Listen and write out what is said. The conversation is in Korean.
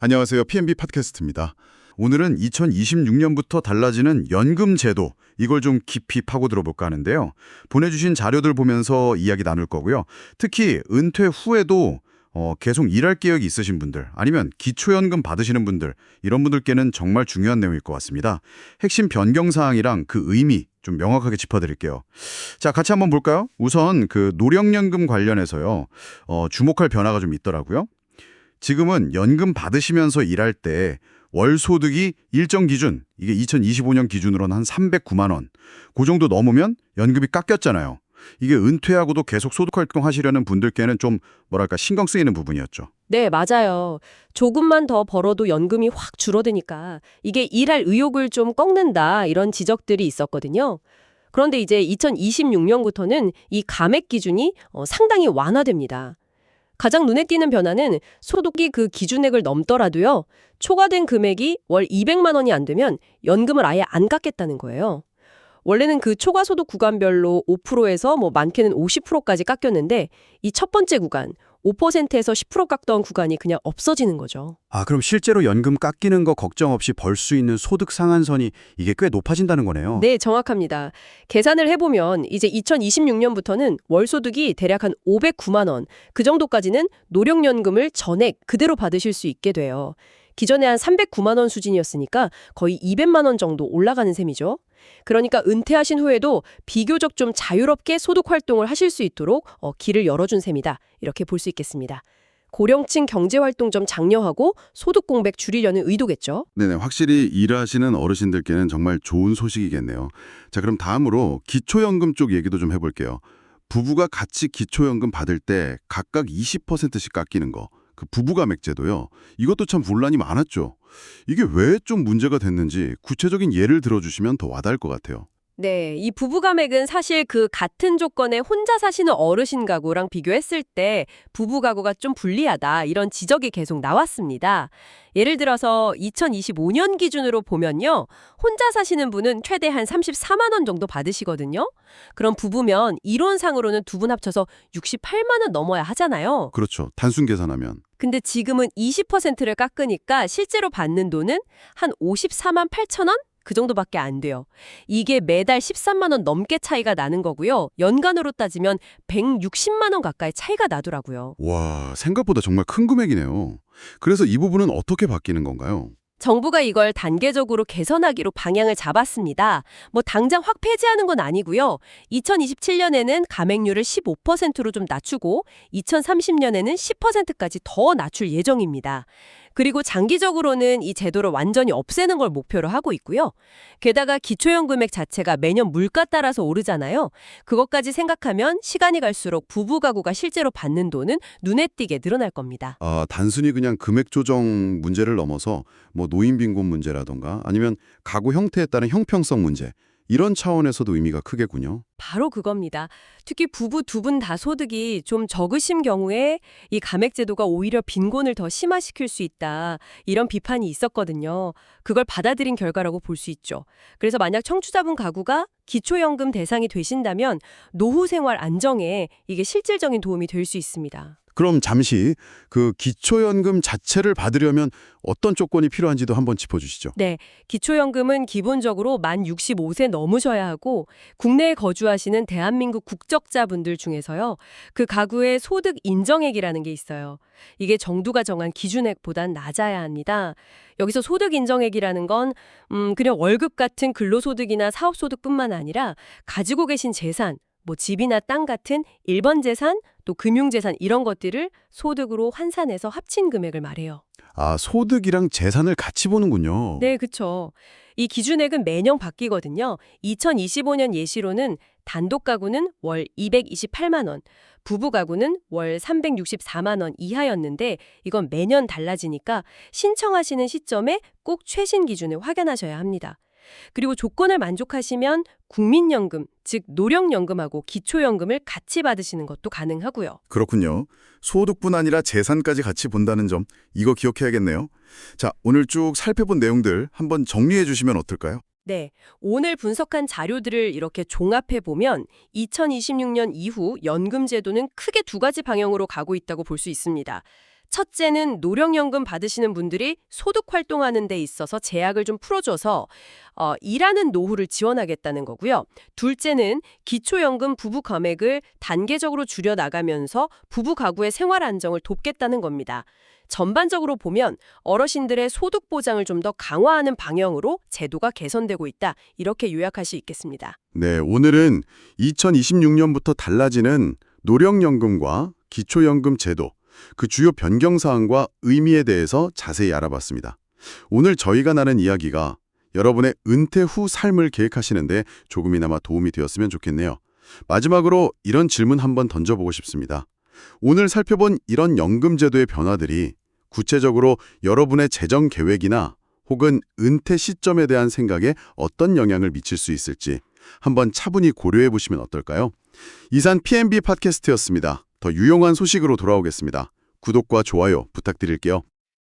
안녕하세요. PNB 팟캐스트입니다. 오늘은 2026년부터 달라지는 연금 제도, 이걸 좀 깊이 파고 들어볼까 하는데요. 보내주신 자료들 보면서 이야기 나눌 거고요. 특히 은퇴 후에도 계속 일할 계획이 있으신 분들, 아니면 기초연금 받으시는 분들, 이런 분들께는 정말 중요한 내용일 것 같습니다. 핵심 변경사항이랑 그 의미 좀 명확하게 짚어드릴게요. 자, 같이 한번 볼까요? 우선 그 노령연금 관련해서요. 주목할 변화가 좀 있더라고요. 지금은 연금 받으시면서 일할 때 월 소득이 일정 기준, 이게 2025년 기준으로는 한 309만 원, 그 정도 넘으면 연금이 깎였잖아요. 이게 은퇴하고도 계속 소득 활동하시려는 분들께는 좀 뭐랄까 신경 쓰이는 부분이었죠. 네, 맞아요. 조금만 더 벌어도 연금이 확 줄어드니까 이게 일할 의욕을 좀 꺾는다 이런 지적들이 있었거든요. 그런데 이제 2026년부터는 이 감액 기준이 상당히 완화됩니다. 가장 눈에 띄는 변화는 소득이 그 기준액을 넘더라도요. 초과된 금액이 월 200만 원이 안 되면 연금을 아예 안 깎겠다는 거예요. 원래는 그 초과 소득 구간별로 5%에서 많게는 50%까지 깎였는데 이 첫 번째 구간 5%에서 10% 깎던 구간이 그냥 없어지는 거죠. 아, 그럼 실제로 연금 깎이는 거 걱정 없이 벌 수 있는 소득 상한선이 이게 꽤 높아진다는 거네요. 네, 정확합니다. 계산을 해보면 이제 2026년부터는 월소득이 대략 한 509만 원, 그 정도까지는 노령연금을 전액 그대로 받으실 수 있게 돼요. 기존에 한 309만 원 수준이었으니까 거의 200만 원 정도 올라가는 셈이죠. 그러니까 은퇴하신 후에도 비교적 좀 자유롭게 소득 활동을 하실 수 있도록 길을 열어준 셈이다. 이렇게 볼 수 있겠습니다. 고령층 경제활동 좀 장려하고 소득 공백 줄이려는 의도겠죠. 네네, 확실히 일하시는 어르신들께는 정말 좋은 소식이겠네요. 자, 그럼 다음으로 기초연금 쪽 얘기도 좀 해볼게요. 부부가 같이 기초연금 받을 때 각각 20%씩 깎이는 거, 그 부부가맥제도요. 이것도 참 분란이 많았죠. 이게 왜 좀 문제가 됐는지 구체적인 예를 들어주시면 더 와닿을 것 같아요. 네, 이 부부가맥은 사실 그 같은 조건의 혼자 사시는 어르신 가구랑 비교했을 때 부부 가구가 좀 불리하다 이런 지적이 계속 나왔습니다. 예를 들어서 2025년 기준으로 보면요. 혼자 사시는 분은 최대 한 34만 원 정도 받으시거든요. 그럼 부부면 이론상으로는 두 분 합쳐서 68만 원 넘어야 하잖아요. 그렇죠. 단순 계산하면. 근데 지금은 20%를 깎으니까 실제로 받는 돈은 한 54만 8천 원? 그 정도밖에 안 돼요. 이게 매달 13만 원 넘게 차이가 나는 거고요. 연간으로 따지면 160만 원 가까이 차이가 나더라고요. 와, 생각보다 정말 큰 금액이네요. 그래서 이 부분은 어떻게 바뀌는 건가요? 정부가 이걸 단계적으로 개선하기로 방향을 잡았습니다. 당장 확 폐지하는 건 아니고요. 2027년에는 감액률을 15%로 좀 낮추고 2030년에는 10%까지 더 낮출 예정입니다. 그리고 장기적으로는 이 제도를 완전히 없애는 걸 목표로 하고 있고요. 게다가 기초연금액 자체가 매년 물가 따라서 오르잖아요. 그것까지 생각하면 시간이 갈수록 부부 가구가 실제로 받는 돈은 눈에 띄게 늘어날 겁니다. 아, 단순히 그냥 금액 조정 문제를 넘어서 노인 빈곤 문제라던가 아니면 가구 형태에 따른 형평성 문제, 이런 차원에서도 의미가 크겠군요. 바로 그겁니다. 특히 부부 두 분 다 소득이 좀 적으신 경우에 이 감액제도가 오히려 빈곤을 더 심화시킬 수 있다. 이런 비판이 있었거든요. 그걸 받아들인 결과라고 볼 수 있죠. 그래서 만약 청취자분 가구가 기초연금 대상이 되신다면 노후 생활 안정에 이게 실질적인 도움이 될 수 있습니다. 그럼 잠시 그 기초연금 자체를 받으려면 어떤 조건이 필요한지도 한번 짚어주시죠. 네, 기초연금은 기본적으로 만 65세 넘으셔야 하고 국내에 거주하시는 대한민국 국적자분들 중에서요. 그 가구의 소득 인정액이라는 게 있어요. 이게 정부가 정한 기준액보단 낮아야 합니다. 여기서 소득 인정액이라는 건 그냥 월급 같은 근로소득이나 사업소득뿐만 아니라 가지고 계신 재산, 집이나 땅 같은 일반 재산, 또 금융재산 이런 것들을 소득으로 환산해서 합친 금액을 말해요. 아, 소득이랑 재산을 같이 보는군요. 네, 그렇죠. 이 기준액은 매년 바뀌거든요. 2025년 예시로는 단독 가구는 월 228만 원, 부부 가구는 월 364만 원 이하였는데 이건 매년 달라지니까 신청하시는 시점에 꼭 최신 기준을 확인하셔야 합니다. 그리고 조건을 만족하시면 국민연금, 즉 노령연금하고 기초연금을 같이 받으시는 것도 가능하고요. 그렇군요. 소득뿐 아니라 재산까지 같이 본다는 점, 이거 기억해야겠네요. 자, 오늘 쭉 살펴본 내용들 한번 정리해 주시면 어떨까요? 네, 오늘 분석한 자료들을 이렇게 종합해보면 2026년 이후 연금 제도는 크게 두 가지 방향으로 가고 있다고 볼 수 있습니다. 첫째는 노령연금 받으시는 분들이 소득 활동하는 데 있어서 제약을 좀 풀어줘서 일하는 노후를 지원하겠다는 거고요. 둘째는 기초연금 부부 감액을 단계적으로 줄여 나가면서 부부 가구의 생활 안정을 돕겠다는 겁니다. 전반적으로 보면 어르신들의 소득 보장을 좀 더 강화하는 방향으로 제도가 개선되고 있다. 이렇게 요약할 수 있겠습니다. 네, 오늘은 2026년부터 달라지는 노령연금과 기초연금 제도, 그 주요 변경사항과 의미에 대해서 자세히 알아봤습니다. 오늘 저희가 나눈 이야기가 여러분의 은퇴 후 삶을 계획하시는데 조금이나마 도움이 되었으면 좋겠네요. 마지막으로 이런 질문 한번 던져보고 싶습니다. 오늘 살펴본 이런 연금 제도의 변화들이 구체적으로 여러분의 재정 계획이나 혹은 은퇴 시점에 대한 생각에 어떤 영향을 미칠 수 있을지 한번 차분히 고려해 보시면 어떨까요? 이산 P&B 팟캐스트였습니다. 더 유용한 소식으로 돌아오겠습니다. 구독과 좋아요 부탁드릴게요.